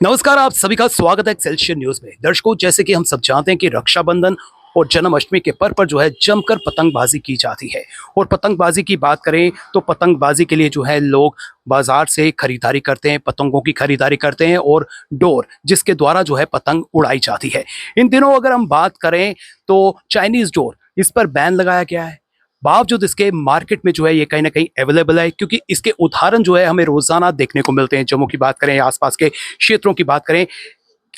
नमस्कार, आप सभी का स्वागत है एक्सेलशियर न्यूज में। दर्शकों, जैसे कि हम सब जानते हैं कि रक्षाबंधन और जन्माष्टमी के पर्व पर जो है जमकर पतंगबाजी की जाती है। और पतंगबाजी की बात करें तो पतंगबाजी के लिए जो है लोग बाजार से खरीदारी करते हैं, पतंगों की खरीदारी करते हैं और डोर जिसके द्वारा जो है पतंग उड़ाई जाती है। इन दिनों अगर हम बात करें तो चाइनीज डोर, इस पर बैन लगाया गया है। बावजूद इसके मार्केट में जो है ये कहीं ना कहीं अवेलेबल है, क्योंकि इसके उदाहरण जो है हमें रोजाना देखने को मिलते हैं। जम्मू की बात करें, आसपास के क्षेत्रों की बात करें,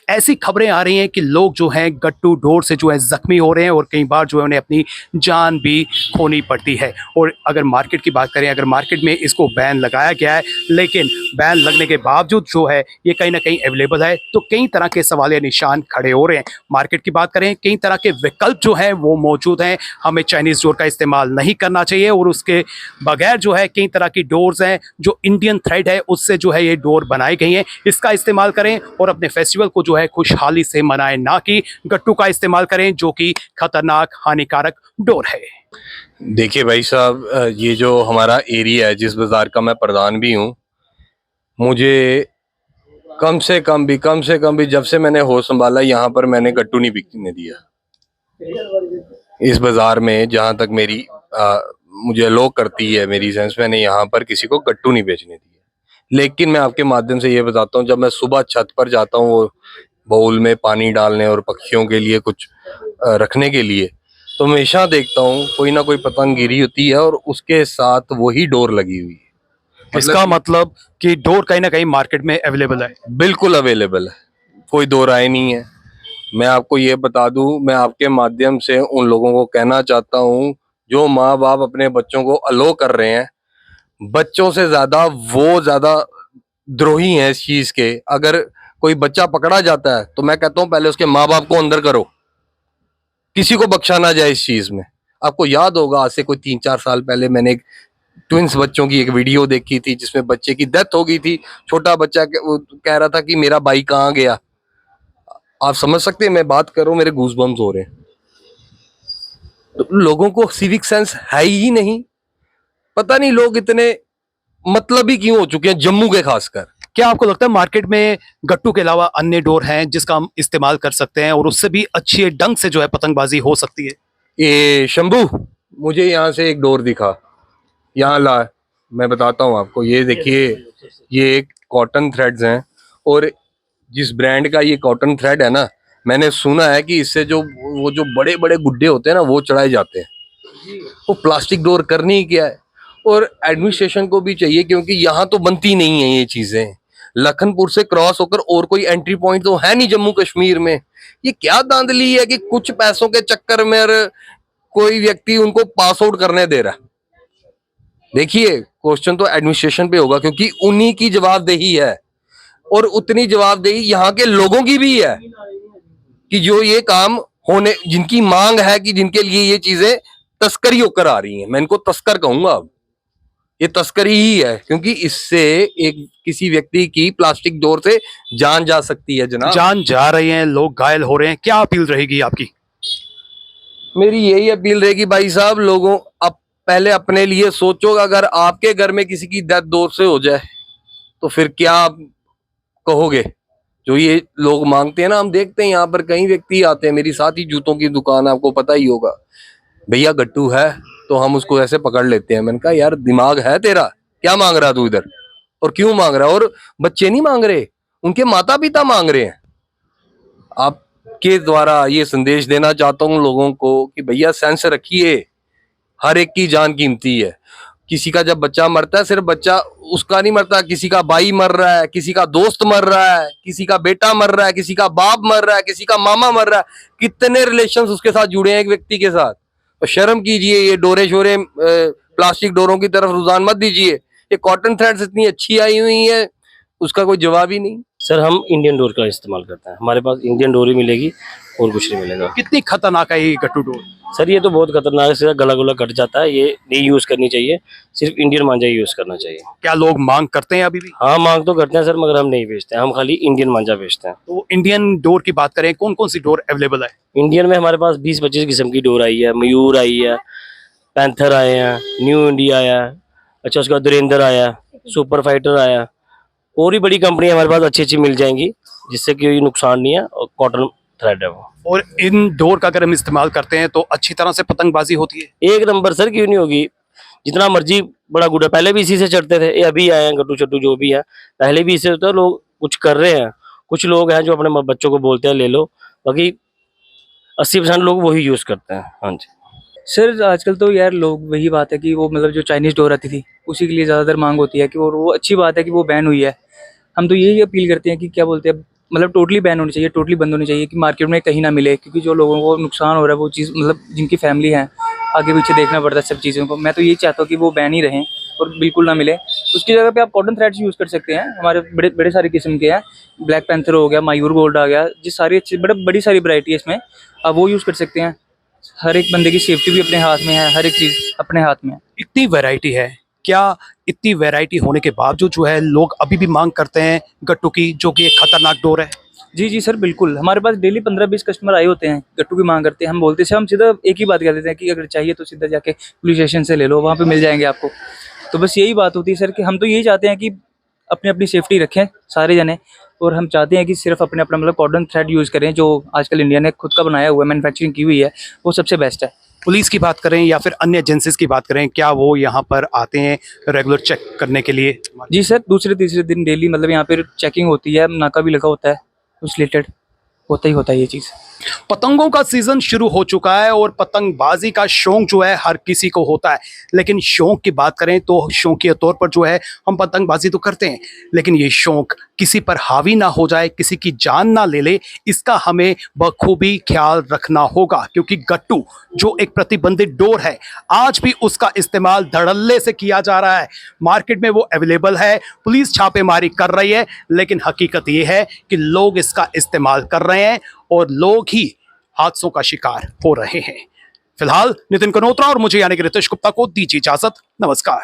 ऐसी खबरें आ रही हैं कि लोग जो हैं गट्टू डोर से जो है जख्मी हो रहे हैं और कई बार जो है उन्हें अपनी जान भी खोनी पड़ती है। और अगर मार्केट की बात करें, अगर मार्केट में इसको बैन लगाया गया है, लेकिन बैन लगने के बावजूद जो है ये कहीं ना कहीं अवेलेबल है, तो कई तरह के सवालिया निशान खड़े हो रहे हैं। मार्केट की बात करें, कई तरह के विकल्प जो हैं वो मौजूद हैं। हमें चाइनीज डोर का इस्तेमाल नहीं करना चाहिए और उसके बगैर जो है कई तरह की डोर्स हैं जो इंडियन थ्रेड है उससे जो है ये डोर बनाई गई हैं, इसका इस्तेमाल करें और अपने फेस्टिवल को जो है खुशहाली से मनाएं, ना कि गट्टू का इस्तेमाल करें जो कि खतरनाक हानिकारक डोर है। देखिए भाई साहब, ये जो हमारा एरिया है, जिस बाजार का मैं प्रधान भी हूँ, मुझे कम से कम भी जब से मैंने होश संभाला यहाँ पर मैंने गट्टू नहीं बिकने दिया। इस बाजार में जहाँ तक मेरी मुझे अलोक करती है मेरी सेंस, मैंने यहाँ पर किसी को गट्टू नहीं बेचने दिया। लेकिन मैं आपके माध्यम से ये बताता हूँ, जब मैं सुबह छत पर जाता हूँ वो बाउल में पानी डालने और पक्षियों के लिए कुछ रखने के लिए, तो हमेशा देखता हूँ कोई ना कोई पतंग गिरी होती है और उसके साथ वही डोर लगी हुई है। इसका मतलब कि डोर कहीं ना कहीं मार्केट में अवेलेबल है। बिल्कुल अवेलेबल है, कोई दो राय नहीं है। मैं आपको ये बता दूं, मैं आपके माध्यम से उन लोगों को कहना चाहता हूँ जो माँ बाप अपने बच्चों को अलो कर रहे हैं, बच्चों से ज्यादा वो ज्यादा द्रोही हैं इस चीज के। अगर कोई बच्चा पकड़ा जाता है तो मैं कहता हूँ पहले उसके माँ बाप को अंदर करो, किसी को बख्शा ना जाए इस चीज में। आपको याद होगा आज से कोई 3-4 साल पहले मैंने एक ट्विंस बच्चों की एक वीडियो देखी थी जिसमें बच्चे की डेथ हो गई थी। छोटा बच्चा वो कह रहा था कि मेरा भाई कहाँ गया। आप समझ सकते हैं मैं बात कर रहा हूँ, मेरे गूज़बम्स हो रहे हैं। तो लोगों को सिविक सेंस है ही नहीं। पता नहीं लोग इतने मतलबी क्यों हो चुके हैं, जम्मू के खासकर। क्या आपको लगता है मार्केट में गट्टू के अलावा अन्य डोर हैं जिसका हम इस्तेमाल कर सकते हैं और उससे भी अच्छे ढंग से जो है पतंगबाजी हो सकती है? ये शंभू, मुझे यहाँ से एक डोर दिखा, यहाँ ला, मैं बताता हूँ आपको। ये देखिए, ये एक कॉटन थ्रेड्स हैं और जिस ब्रांड का ये कॉटन थ्रेड है ना, मैंने सुना है कि इससे जो वो जो बड़े बड़े गुड्डे होते हैं ना वो चढ़ाए जाते हैं। वो प्लास्टिक डोर करनी ही क्या है। और एडमिनिस्ट्रेशन को भी चाहिए, क्योंकि यहाँ तो बनती नहीं है ये चीजें। लखनपुर से क्रॉस होकर और कोई एंट्री पॉइंट तो है नहीं जम्मू कश्मीर में। ये क्या धांधली है कि कुछ पैसों के चक्कर में कोई व्यक्ति उनको पास आउट करने दे रहा है। देखिए, क्वेश्चन तो एडमिनिस्ट्रेशन पे होगा, क्योंकि उन्हीं की जवाबदेही है और उतनी जवाबदेही यहाँ के लोगों की भी है कि जो ये काम होने, जिनकी मांग है कि जिनके लिए ये चीजें तस्करी होकर आ रही हैं। मैं इनको तस्कर कहूंगा, अब ये तस्करी ही है, क्योंकि इससे एक किसी व्यक्ति की प्लास्टिक डोर से जान जा सकती है। जनाब, जान जा रही है, लोग घायल हो रहे हैं, क्या अपील रहेगी आपकी? मेरी यही अपील रहेगी भाई साहब, लोगों अब पहले अपने लिए सोचो। अगर आपके घर में किसी की डेथ डोर से हो जाए तो फिर क्या आप कहोगे? जो ये लोग मांगते हैं ना, हम देखते हैं यहाँ पर कई व्यक्ति आते हैं, मेरी साथ ही जूतों की दुकान, आपको पता ही होगा, भैया गट्टू है, तो हम उसको ऐसे पकड़ लेते हैं। मैंने कहा यार दिमाग है तेरा, क्या मांग रहा तू इधर और क्यों मांग रहा है? और बच्चे नहीं मांग रहे, उनके माता पिता मांग रहे हैं। आपके द्वारा ये संदेश देना चाहता हूँ लोगों को कि भैया सेंस रखिए, हर एक की जान कीमती है। किसी का जब बच्चा मरता है, सिर्फ बच्चा उसका नहीं मरता, किसी का भाई मर रहा है, किसी का दोस्त मर रहा है, किसी का बेटा मर रहा है, किसी का बाप मर रहा है, किसी का मामा मर रहा है। कितने रिलेशंस उसके साथ जुड़े हैं एक व्यक्ति के साथ। तो शर्म कीजिए, ये डोरे शोरे प्लास्टिक डोरों की तरफ रुझान मत दीजिए। ये कॉटन थ्रेड्स इतनी अच्छी आई हुई है, उसका कोई जवाब ही नहीं। सर हम इंडियन डोर का इस्तेमाल करते हैं, हमारे पास इंडियन डोर ही मिलेगी और कुछ नहीं मिलेगा। कितनी खतरनाक है ये गट्टू डोर? सर ये तो बहुत खतरनाक है, इसका गला गुला कट जाता है, ये नहीं यूज करनी चाहिए, सिर्फ इंडियन मांझा ही यूज करना चाहिए। क्या लोग मांग करते हैं अभी भी? हाँ मांग तो करते हैं सर, मगर हम नहीं बेचते हैं, हम खाली इंडियन मांझा बेचते हैं। तो इंडियन डोर की बात करें, कौन कौन सी डोर अवेलेबल है? इंडियन में हमारे पास 20-25 किस्म की डोर आई है। मयूर आई है, पैंथर आए हैं, न्यू इंडिया आया है, अच्छा उसके बाद दुरेंद्र आया, सुपर फाइटर आया, और भी बड़ी कंपनी हमारे पास अच्छी अच्छी मिल जाएंगी। जिससे कि कोई नुकसान नहीं है, और कॉटन थ्रेड है वो। और इन डोर का अगर हम इस्तेमाल करते हैं तो अच्छी तरह से पतंगबाजी होती है। एक नंबर सर, क्यों नहीं होगी, जितना मर्जी बड़ा गुड है। पहले भी इसी से चढ़ते थे, ये अभी आए हैं गट्टू चट्टू जो भी है, पहले भी इससे होता है। लोग कुछ कर रहे हैं, कुछ लोग हैं जो अपने बच्चों को बोलते हैं ले लो, बाकी 80% लोग वही यूज करते हैं। हाँ जी। सर आजकल तो यार लोग, वही बात है कि वो मतलब जो चाइनीज़ डोर आती थी उसी के लिए ज़्यादातर मांग होती है कि, और वो अच्छी बात है कि वो बैन हुई है। हम तो यही अपील करते हैं कि क्या बोलते हैं, मतलब टोटली बैन होनी चाहिए, टोटली बंद होनी चाहिए कि मार्केट में कहीं ना मिले, क्योंकि जो लोगों को नुकसान हो रहा है वो चीज़, मतलब जिनकी फैमिली है आगे पीछे देखना पड़ता है सब चीज़ों को। मैं तो यही चाहता हूँ कि वो बैन ही रहें और बिल्कुल ना मिले। उसकी जगह पे आप कॉटन थ्रेड्स यूज़ कर सकते हैं, हमारे बड़े बड़े सारे किस्म के हैं। ब्लैक पैंथर हो गया, मयूर गोल्ड आ गया, जिस सारी अच्छी बड़ी सारी वैरायटी है इसमें, आप वो यूज़ कर सकते हैं। हर एक बंदे की सेफ्टी भी अपने हाथ में है, हर एक चीज़ अपने हाथ में है। इतनी वैरायटी है, क्या इतनी वैरायटी होने के बावजूद जो है लोग अभी भी मांग करते हैं गट्टू की, जो कि एक खतरनाक डोर है? जी जी सर, बिल्कुल। हमारे पास डेली 15-20 कस्टमर आए होते हैं, गट्टू की मांग करते हैं। हम बोलते हैं, हम सीधा एक ही बात कह देते हैं कि अगर चाहिए तो सीधा जाके पुलिस स्टेशन से ले लो, वहाँ पे मिल जाएंगे आपको। तो बस यही बात होती है सर कि हम तो यही चाहते हैं कि अपनी अपनी सेफ्टी रखें सारे जने, और हम चाहते हैं कि सिर्फ अपने अपना मतलब कॉटन थ्रेड यूज़ करें, जो आजकल इंडिया ने खुद का बनाया हुआ है, मैन्युफैक्चरिंग की हुई है, वो सबसे बेस्ट है। पुलिस की बात करें या फिर अन्य एजेंसीज की बात करें, क्या वो यहाँ पर आते हैं रेगुलर चेक करने के लिए? जी सर, दूसरे तीसरे दिन डेली मतलब यहाँ पर चेकिंग होती है, नाका भी लगा होता है, उस रिलेटेड होता ही होता है ये चीज़। पतंगों का सीजन शुरू हो चुका है और पतंगबाजी का शौक जो है हर किसी को होता है, लेकिन शौक की बात करें तो शौकिया तौर पर जो है हम पतंगबाजी तो करते हैं, लेकिन ये शौक किसी पर हावी ना हो जाए, किसी की जान ना ले ले, इसका हमें बखूबी ख्याल रखना होगा। क्योंकि गट्टू जो एक प्रतिबंधित डोर है, आज भी उसका इस्तेमाल धड़ल्ले से किया जा रहा है। मार्केट में वो अवेलेबल है, पुलिस छापेमारी कर रही है, लेकिन हकीकत ये है कि लोग इसका इस्तेमाल कर रहे हैं और लोग ही हादसों का शिकार हो रहे हैं। फिलहाल नितिन कनोत्रा और मुझे यानी कि रितेश गुप्ता को दीजिए इजाजत। नमस्कार।